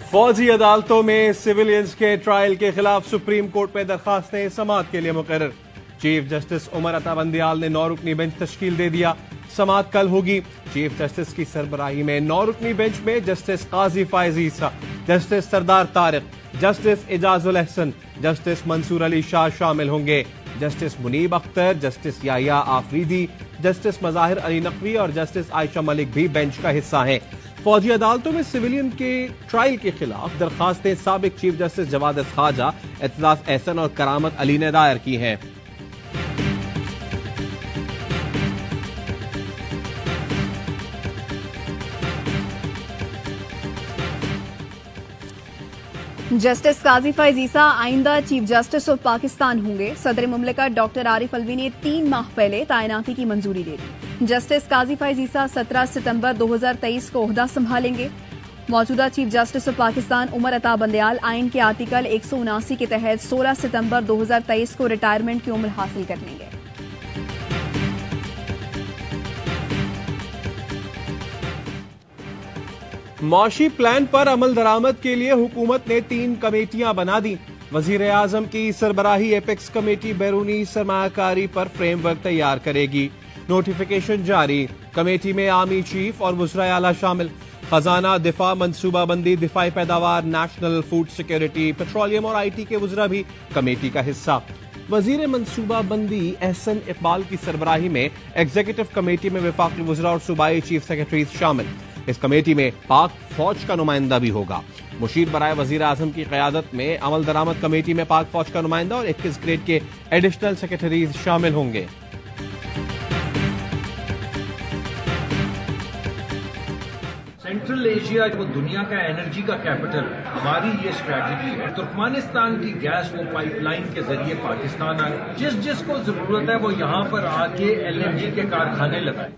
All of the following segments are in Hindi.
फौजी अदालतों में सिविलियंस के ट्रायल के खिलाफ सुप्रीम कोर्ट में दरखास्तें समाअत के लिए मुकर्रर। चीफ जस्टिस उमर अता बंदियाल ने 9 रुकनी बेंच तश्कील दे दिया। समाअत कल होगी। चीफ जस्टिस की सरबराही में 9 रुकनी बेंच में justice Qazi Faez Isa, justice Sardar Tariq, justice Ijazul Ahsan, justice Mansoor Ali Shah शामिल होंगे। Justice Munib Akhtar, justice Yahya Afridi, justice Mazahir Ali Naqvi और जस्टिस आयशा मलिक भी बेंच का हिस्सा हैं। फौजी अदालतों में सिविलियन के ट्रायल के खिलाफ दरखास्तें साबिक चीफ जस्टिस जवाद खाजा, एतजाज एहसन और करामत अली ने दायर की हैं। जस्टिस काजी फायज ईसा आइंदा चीफ जस्टिस ऑफ पाकिस्तान होंगे। सदर मुमलिकत डॉक्टर आरिफ अलवी ने 3 माह पहले तैनाती की मंजूरी दे दी। जस्टिस काजी फायज ईसा 17 सितंबर 2023 को ओहदा संभालेंगे। मौजूदा chief justice of Pakistan Umar Ata Bandial आइन के आर्टिकल 179 के तहत 16 सितंबर 2023 को रिटायरमेंट की उम्र हासिल कर लेंगे। मौशी प्लान पर अमल दरामद के लिए हुकूमत ने 3 कमेटियां बना दी। वजीर आजम की सरबराही एपेक्स कमेटी बैरूनी सरमायाकारी पर फ्रेमवर्क तैयार करेगी। नोटिफिकेशन जारी। कमेटी में आर्मी चीफ और वज़राए आला शामिल। खजाना, दिफा, मनसूबाबंदी, दिफाई पैदावार, नेशनल फूड सिक्योरिटी, पेट्रोलियम और IT के वज़रा भी कमेटी का हिस्सा। वजीर मनसूबाबंदी एहसन इकबाल की सरबराही में एग्जीक्यूटिव कमेटी में वफाकी वज़रा और सूबाई चीफ सेक्रेटरीज शामिल। इस कमेटी में पाक फौज का नुमाइंदा भी होगा। मुशीर बराए वजीर आजम की क़यादत में अमल दरामद कमेटी में पाक फौज का नुमाइंदा और 21 ग्रेड के एडिशनल सेक्रेटरीज शामिल होंगे। सेंट्रल एशिया वो दुनिया का एनर्जी का कैपिटल, हमारी ये स्ट्रैटेजी है। तुर्कमेनिस्तान की गैस वो पाइपलाइन के जरिए पाकिस्तान आए। जिसको जरूरत है वो यहाँ पर आके LNG के कारखाने लगाए।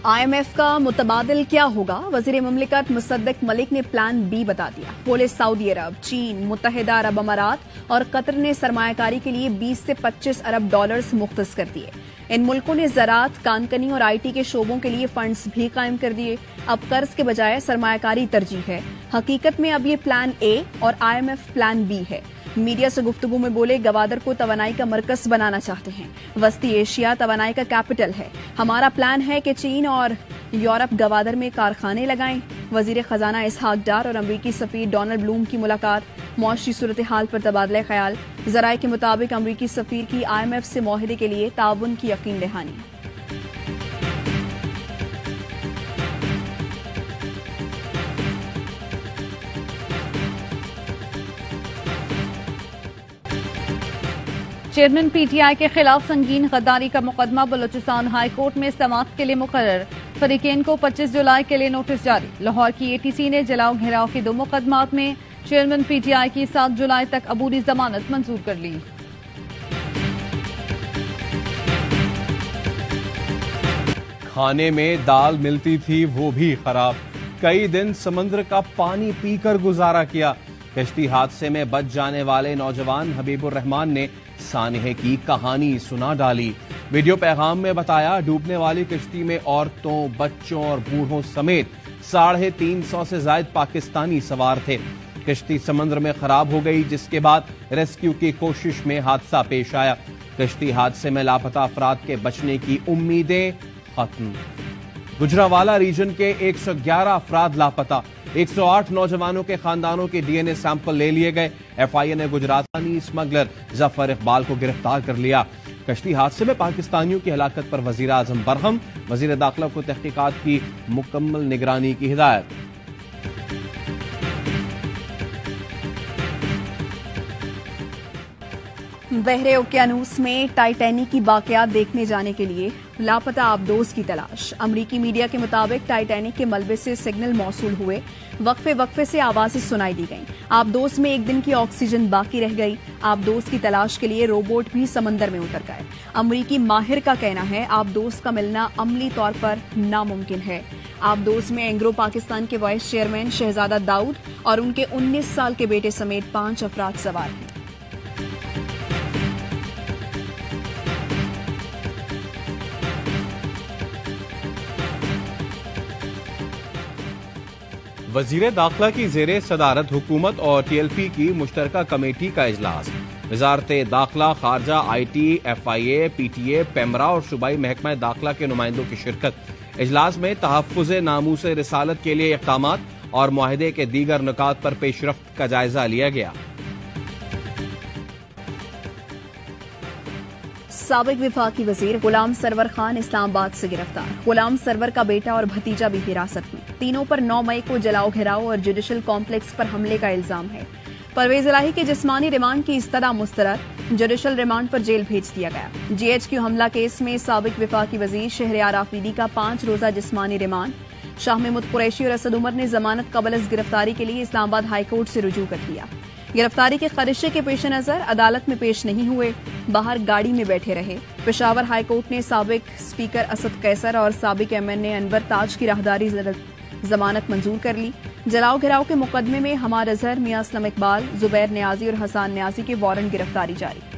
IMF का मुतबादिल क्या होगा? वजीर मुमलिकत मुसद्दिक मलिक ने प्लान B बता दिया। बोले सऊदी अरब, चीन, मुत्तहिदा अरब अमारात और कतर ने सरमायाकारी के लिए 20 से 25 अरब डॉलर्स मुख्तस कर दिए। इन मुल्कों ने ज़राअत, कानकनी और IT के शोबों के लिए फंड्स भी कायम कर दिए। अब कर्ज के बजाय सरमायाकारी तरजीह है। हकीकत में अब ये प्लान A और IMF प्लान B है। मीडिया से गुफ्तगू में बोले गवादर को तवानाई का मरकज बनाना चाहते हैं। वस्ती एशिया तवानाई का कैपिटल है। हमारा प्लान है कि चीन और यूरोप गवादर में कारखाने लगाएं। वजीर खजाना इसहाक डार और अमरीकी सफीर डोनाल्ड ब्लूम की मुलाकात। मौशी सूरत हाल पर तबादला ख्याल। जराये के मुताबिक अमरीकी सफीर की IMF से मुआहदे के लिए ताउन की यकीन दहानी। चेयरमैन PTI के खिलाफ संगीन गद्दारी का मुकदमा बलोचिस्तान हाई कोर्ट में समाअत के लिए मुकर्रर। फरीकेन को 25 जुलाई के लिए नोटिस जारी। लाहौर की ATC ने जलाओ घेराव के 2 मुकदमात में चेयरमैन PTI की 7 जुलाई तक अबूरी जमानत मंजूर कर ली। खाने में दाल मिलती थी वो भी खराब। कई दिन समुद्र का पानी पीकर गुजारा किया। कश्ती हादसे में बच जाने वाले नौजवान हबीबुर रहमान ने सानहे की कहानी सुना डाली। वीडियो पैगाम में बताया, डूबने वाली कश्ती में औरतों, बच्चों और बूढ़ों समेत 350 से ज्यादा पाकिस्तानी सवार थे। कश्ती समुद्र में खराब हो गई, जिसके बाद रेस्क्यू की कोशिश में हादसा पेश आया। कश्ती हादसे में लापता अफराद के बचने की उम्मीदें खत्म। गुजरावाला रीजन के 111 अफराद लापता। 108 नौजवानों के खानदानों के DNA सैंपल ले लिए गए। FIA ने गुजराती स्मगलर जफर इकबाल को गिरफ्तार कर लिया। कश्ती हादसे में पाकिस्तानियों की हलाकत पर वजीर आजम बरहम। वजीर दाखिला को तहकीकात की मुकम्मल निगरानी की हिदायत। बहरे ओकियानूस में टाइटैनिक की बाक़ियात देखने जाने के लिए लापता आबदोज की तलाश। अमरीकी मीडिया के मुताबिक टाइटैनिक के मलबे से सिग्नल मौसूल हुए। वक्फे वक्फे से आवाजें सुनाई दी गईं। आबदोज में 1 दिन की ऑक्सीजन बाकी रह गई। आबदोज की तलाश के लिए रोबोट भी समंदर में उतर गए। अमरीकी माहिर का कहना है आबदोज का मिलना अमली तौर पर नामुमकिन है। आबदोज में एंग्रो पाकिस्तान के वाइस चेयरमैन शहजादा दाऊद और उनके 19 साल के बेटे समेत 5 अफराद सवार हैं। वजीर दाखिला की जेरे सदारत हुकूमत और TLP की मुश्तरका कमेटी का इजलास। वजारत दाखिला, खारजा, IT, FIA, PTA, पेमरा और सूबाई महकमा दाखिला के नुमाइंदों की शिरकत। इजलास में तहफ़्फ़ुज़ नामूस रिसालत के लिए इक़दामात और मुआहदे के दीगर नुकात पर पेशरफ्त का जायजा लिया गया। साबिक विफाकी वजीर गुलाम सरवर खान इस्लामाबाद से गिरफ्तार। गुलाम सरवर का बेटा और भतीजा भी हिरासत में। तीनों पर 9 मई को जलाओ घेराव और जुडिशल कॉम्प्लेक्स पर हमले का इल्जाम है। परवेज इलाही के जिस्मानी रिमांड की इस्तदा मुस्तरद, जुडिशल रिमांड पर जेल भेज दिया गया। GHQ हमला केस में साबिक विफाकी वजीर शहरयार आफरीदी का 5 रोजा जिस्मानी रिमांड। शाह महमूद कुरैशी और असद उमर ने जमानत कबल अज गिरफ्तारी के लिए इस्लामाबाद हाईकोर्ट से रुजू कर लिया। गिरफ्तारी के खदशे के पेश नजर अदालत में पेश नहीं हुए, बाहर गाड़ी में बैठे रहे। पेशावर हाईकोर्ट ने साबिक स्पीकर असद कैसर और साबिक MNA अनवर ताज की राहदारी जमानत मंजूर कर ली। जलाओ घेराव के मुकदमे में हमाद अजहर, मियां असलम इकबाल, जुबैर न्याजी और हसान न्याजी के वारंट गिरफ्तारी जारी।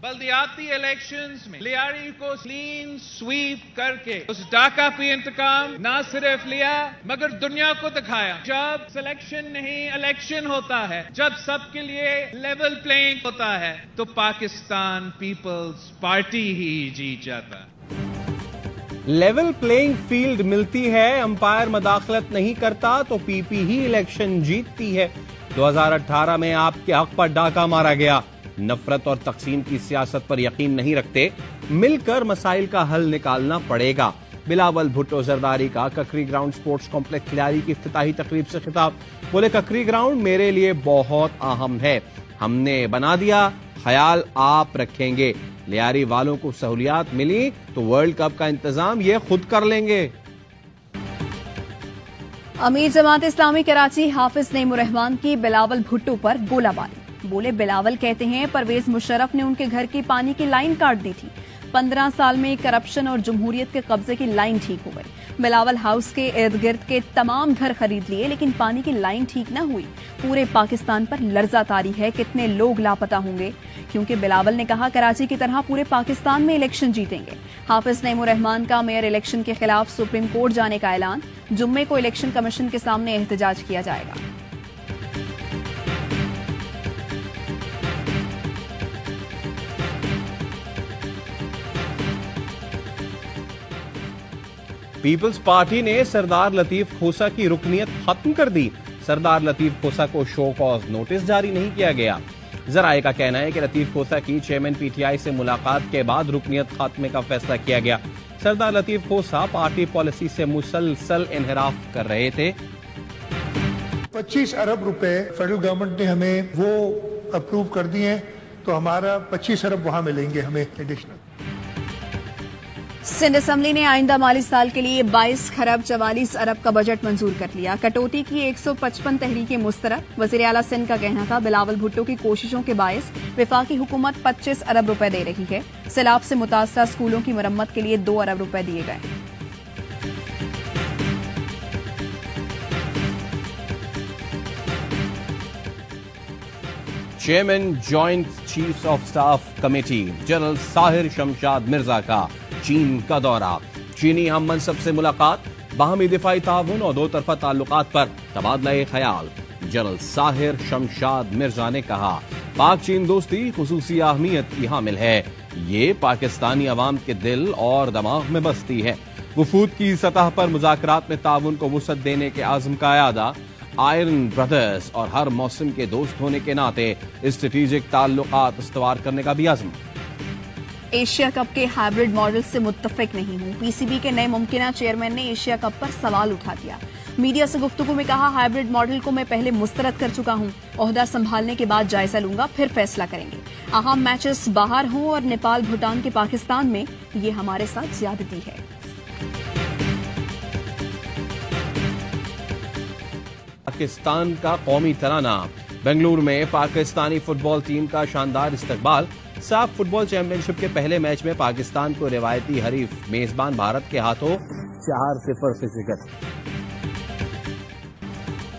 बल्दियाती इलेक्शंस में लियारी को क्लीन स्वीप करके उस डाका पे इंतकाम ना सिर्फ लिया मगर दुनिया को दिखाया, जब सिलेक्शन नहीं इलेक्शन होता है, जब सबके लिए लेवल प्लेइंग होता है तो पाकिस्तान पीपल्स पार्टी ही जीत जाता है। लेवल प्लेइंग फील्ड मिलती है, अंपायर मदाखलत नहीं करता तो PP ही इलेक्शन जीतती है। 2018 में आपके हक पर डाका मारा गया। नफरत और तकसीम की सियासत पर यकीन नहीं रखते, मिलकर मसाइल का हल निकालना पड़ेगा। बिलावल भुट्टो जरदारी का ककरी ग्राउंड स्पोर्ट्स कॉम्प्लेक्स लियारी की इफ्तिताही तकरीब से खिताब। बोले, ककरी ग्राउंड मेरे लिए बहुत अहम है, हमने बना दिया, ख्याल आप रखेंगे। लियारी वालों को सहूलियात मिली तो वर्ल्ड कप का इंतजाम ये खुद कर लेंगे। अमीर जमात इस्लामी कराची हाफिज नईमुर रहमान की बिलावल भुट्टो पर गोलाबारी। बोले, बिलावल कहते हैं परवेज मुशर्रफ ने उनके घर की पानी की लाइन काट दी थी। 15 साल में करप्शन और जमहूरियत के कब्जे की लाइन ठीक हो गई। बिलावल हाउस के इर्द गिर्द के तमाम घर खरीद लिए लेकिन पानी की लाइन ठीक न हुई। पूरे पाकिस्तान पर लर्जा तारी है, कितने लोग लापता होंगे। क्योंकि बिलावल ने कहा कराची की तरह पूरे पाकिस्तान में इलेक्शन जीतेंगे। हाफिज नईमुर रहमान का मेयर इलेक्शन के खिलाफ सुप्रीम कोर्ट जाने का ऐलान। जुम्मे को इलेक्शन कमीशन के सामने एहतजाज किया जाएगा। पीपल्स पार्टी ने सरदार लतीफ खोसा की रुकनियत खत्म कर दी। सरदार लतीफ खोसा को शो कॉज नोटिस जारी नहीं किया गया। जराये का कहना है कि लतीफ खोसा की चेयरमैन PTI से मुलाकात के बाद रुकनियत खात्मे का फैसला किया गया। सरदार लतीफ खोसा पार्टी पॉलिसी से मुसलसल इनहराफ कर रहे थे। 25 अरब रुपए फेडरल गवर्नमेंट ने हमें वो अप्रूव कर दिए हैं, तो हमारा 25 अरब वहां मिलेंगे हमें एडिशनल। सिंध असम्बली ने आइंदा माली साल के लिए 22 खरब 44 अरब का बजट मंजूर कर लिया। कटौती की 155 तहरीकें मुस्तरद। वज़ीर आला सिंध का कहना था बिलावल भुट्टो की कोशिशों के बायस विफाकी हुकूमत 25 अरब रुपए दे रही है। सैलाब से मुतासरा स्कूलों की मरम्मत के लिए 2 अरब रुपए दिए गए। Chairman joint chiefs of staff committee general Sahir Shamshad Mirza का चीन का दौरा। चीनी हम मनसब से मुलाकात, बाहमी दिफाई ताउन और 2 तरफा ताल्लुकात पर तबादला ख्याल। जनरल साहिर शमशाद मिर्जा ने कहा, पाक चीन दोस्ती खुसूसी अहमियत की हामिल है। ये पाकिस्तानी अवाम के दिल और दिमाग में बसती है। वफूद की सतह पर मुज़ाकरात में ताउन को वुसअत देने के आज़म का यादा। आयरन ब्रदर्स और हर मौसम के दोस्त होने के नाते स्ट्रेटेजिक ताल्लुकात इस्तवार करने का भी आज़म। एशिया कप के हाइब्रिड मॉडल से मुत्तफिक नहीं हूं। PCB के नए मुमकिना चेयरमैन ने एशिया कप पर सवाल उठा दिया। मीडिया से गुफ्तगू में कहा, हाइब्रिड मॉडल को मैं पहले मुस्तरद कर चुका हूं। ओहदा संभालने के बाद जायजा लूंगा, फिर फैसला करेंगे। अहम मैचेस बाहर हों और नेपाल भूटान के पाकिस्तान में, ये हमारे साथ ज्यादती है। पाकिस्तान का कौमी तराना। बेंगलुरु में पाकिस्तानी फुटबॉल टीम का शानदार इस्तकबाल। साफ फुटबॉल चैंपियनशिप के पहले मैच में पाकिस्तान को रिवायती हरीफ मेजबान भारत के हाथों 4-0 से शिकस्त।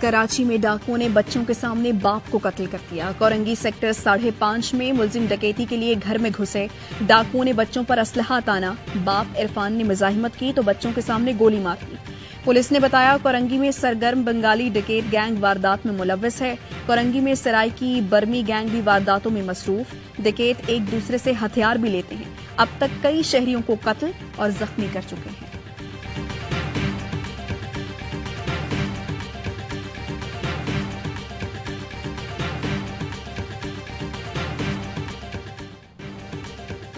कराची में डाकुओं ने बच्चों के सामने बाप को कत्ल कर दिया। कोरंगी सेक्टर 5.5 में मुलजिम डकैती के लिए घर में घुसे। डाकुओं ने बच्चों पर असलहा ताना। बाप इरफान ने मुजाहिमत की तो बच्चों के सामने गोली मार दी। पुलिस ने बताया कोरंगी में सरगर्म बंगाली डकैत गैंग वारदात में मुलव्वस है। कोरंगी में सराय की बर्मी गैंग भी वारदातों में मसरूफ। डकैत एक दूसरे से हथियार भी लेते हैं। अब तक कई शहरियों को कत्ल और जख्मी कर चुके हैं।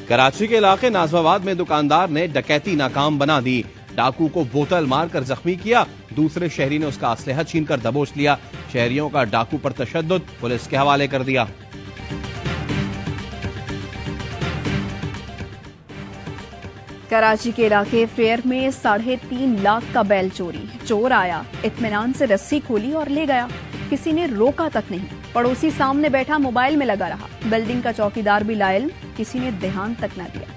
कराची के इलाके नाजमाबाद में दुकानदार ने डकैती नाकाम बना दी। डाकू को बोतल मारकर जख्मी किया। दूसरे शहरी ने उसका असलहा छीनकर दबोच लिया। शहरियों का डाकू पर तशद्दुद पुलिस के हवाले कर दिया। कराची के इलाके फेयर में 3.5 लाख का बैल चोरी। चोर आया, इत्मीनान से रस्सी खोली और ले गया। किसी ने रोका तक नहीं। पड़ोसी सामने बैठा मोबाइल में लगा रहा। बिल्डिंग का चौकीदार भी लाइल, किसी ने ध्यान तक न दिया।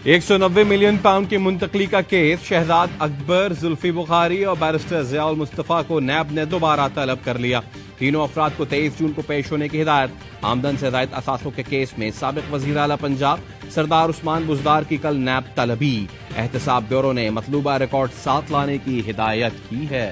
£190 मिलियन की मुंतकली का केस। शहजाद अकबर, जुल्फी बुखारी और बैरिस्टर ज़ियाउल मुस्तफा को नैब ने दोबारा तलब कर लिया। तीनों अफराद को 23 जून को पेश होने की हिदायत। आमदन से ज़ायद असासों के केस में साबिक वज़ीर आला पंजाब सरदार उस्मान बुज़दार की कल नैब तलबी। एहतसाब ब्यूरो ने मतलूबा रिकॉर्ड साथ लाने की हिदायत की है।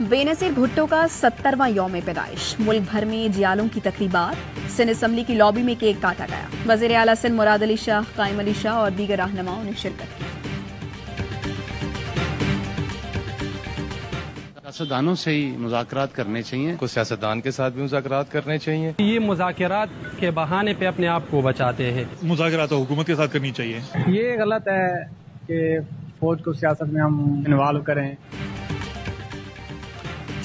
बेनज़ीर भुट्टो का 70वां यौम पैदाइश। मुल्क भर में जियालों की तकरीबात। सिंध असम्बली की लॉबी में केक काटा गया। वज़ीर आला सिंध मुराद अली शाह, कायम अली शाह और दीगर रहनुमाओं ने शिरकत की। सियासतदानों से ही मुज़ाकरात करने चाहिए। कुछ सियासतदान के साथ भी मुज़ाकरात करने चाहिए। ये मुज़ाकरात के बहाने पे अपने आप को बचाते हैं। मुज़ाकरात तो हुकूमत के साथ करनी चाहिए। ये गलत है कि फौज को सियासत में हम इन्वॉल्व करें।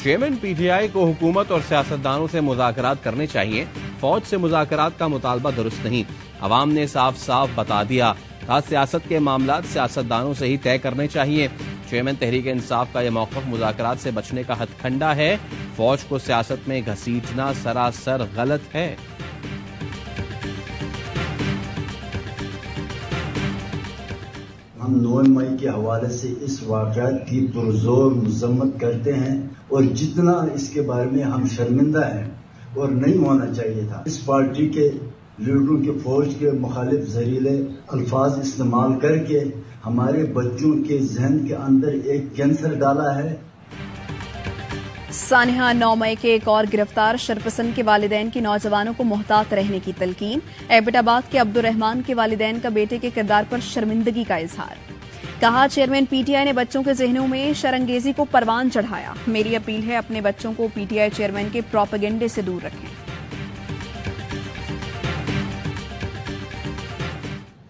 चेयरमैन पीटीआई को हुकूमत और सियासतदानों से मुज़ाकरात करने चाहिए। फौज से मुज़ाकरात का मुतालबा दुरुस्त नहीं। अवाम ने साफ साफ बता दिया था सियासत के मामलात सियासतदानों से ही तय करने चाहिए। चेयरमैन तहरीक इंसाफ का यह मौक़िफ़ मुज़ाकरात से बचने का हथकंडा है। फौज को सियासत में घसीटना सरासर गलत है। हम 9 मई के हवाले से इस वाक़यात की पुरजोर मज़म्मत करते हैं और जितना इसके बारे में हम शर्मिंदा हैं और नहीं होना चाहिए था। इस पार्टी के लीडरों के फौज के मुखालिफ जहरीले अल्फाज इस्तेमाल करके हमारे बच्चों के जहन के अंदर एक कैंसर डाला है। सानिहा 9 मई के एक और गिरफ्तार शरपसंद के वालिदैन की नौजवानों को मोहतात रहने की तलकीन। एबटाबाद के अब्दुर्रहमान के वालिदैन का बेटे के किरदार पर शर्मिंदगी का इजहार। कहा चेयरमैन पीटीआई ने बच्चों के जहनों में शरंगेजी को परवान चढ़ाया। मेरी अपील है अपने बच्चों को पीटीआई चेयरमैन के प्रोपेगेंडे से दूर रखें।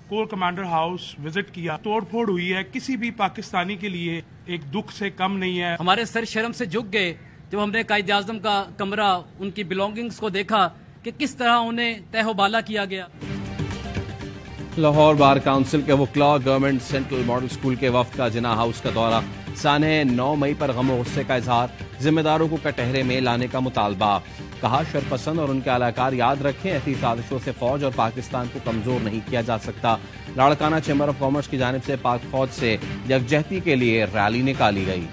कोर कमांडर हाउस विजिट किया, तोड़फोड़ हुई है, किसी भी पाकिस्तानी के लिए एक दुख से कम नहीं है। हमारे सर शर्म से झुक गए जब हमने कायद आज़म का कमरा, उनकी बिलोंगिंग्स को देखा कि किस तरह उन्हें तहबाला किया गया। लाहौर बार काउंसिल के वकला गवर्नमेंट सेंट्रल मॉडल स्कूल के वफ्द का जिना हाउस का दौरा। सानह 9 मई पर गम और गुस्से का इजहार। जिम्मेदारों को कटहरे में लाने का मुतालबा। कहा शरपसंद और उनके अलाकार याद रखें ऐसी साजिशों से फौज और पाकिस्तान को कमजोर नहीं किया जा सकता। लाड़काना चैम्बर ऑफ कॉमर्स की जानिब से पाक फौज से यकजहती के लिए रैली निकाली गई।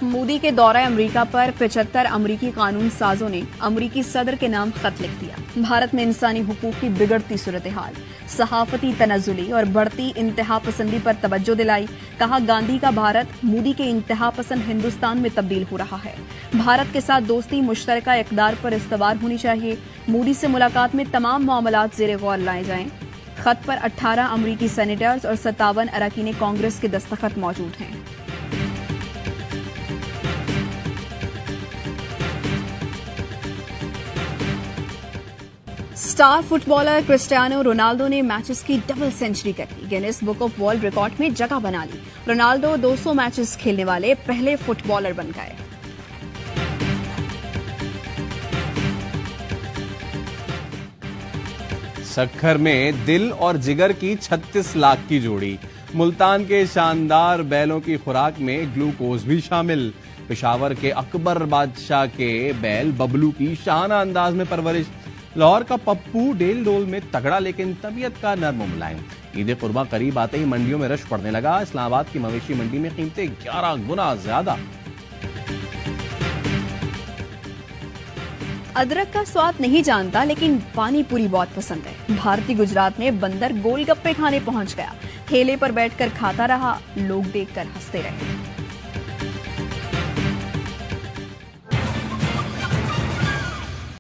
मोदी के दौरा अमरीका पर 75 अमरीकी कानून साजों ने अमरीकी सदर के नाम खत लिख दिया। भारत में इंसानी हुकूक की बिगड़ती सूरत हाल, सहाफती तनज़ुली और बढ़ती इंतहा पसंदी पर तवज्जो दिलाई। कहा गांधी का भारत मोदी के इंतहा पसंद हिंदुस्तान में तब्दील हो रहा है। भारत के साथ दोस्ती मुश्तरका इक़दार पर इस्तवार होनी चाहिए। मोदी से मुलाकात में तमाम मामलात ज़ेरे गौर लाए जाएं। खत पर 18 अमरीकी सेनेटर्स और 57 अरकान कांग्रेस के दस्तखत मौजूद हैं। स्टार फुटबॉलर क्रिस्टियानो रोनाल्डो ने मैचेस की डबल सेंचुरी कर ली। Guinness book of world record में जगह बना ली। रोनाल्डो 200 मैचेस खेलने वाले पहले फुटबॉलर बन गए। सक्खर में दिल और जिगर की 36 लाख की जोड़ी। मुल्तान के शानदार बैलों की खुराक में ग्लूकोज भी शामिल। पेशावर के अकबर बादशाह के बैल बबलू की शाहाना अंदाज में परवरिश। लाहौर का पप्पू डेल डोल में तगड़ा लेकिन तबीयत का नर्म मुलायम। ईद कुर्बा करीब आते ही मंडियों में रश पड़ने लगा। इस्लामाबाद की मवेशी मंडी में कीमतें 11 गुना ज्यादा। अदरक का स्वाद नहीं जानता लेकिन पानी पूरी बहुत पसंद है। भारतीय गुजरात में बंदर गोलगप्पे खाने पहुंच गया। ठेले पर बैठकर खाता रहा, लोग देखकर हंसते रहे।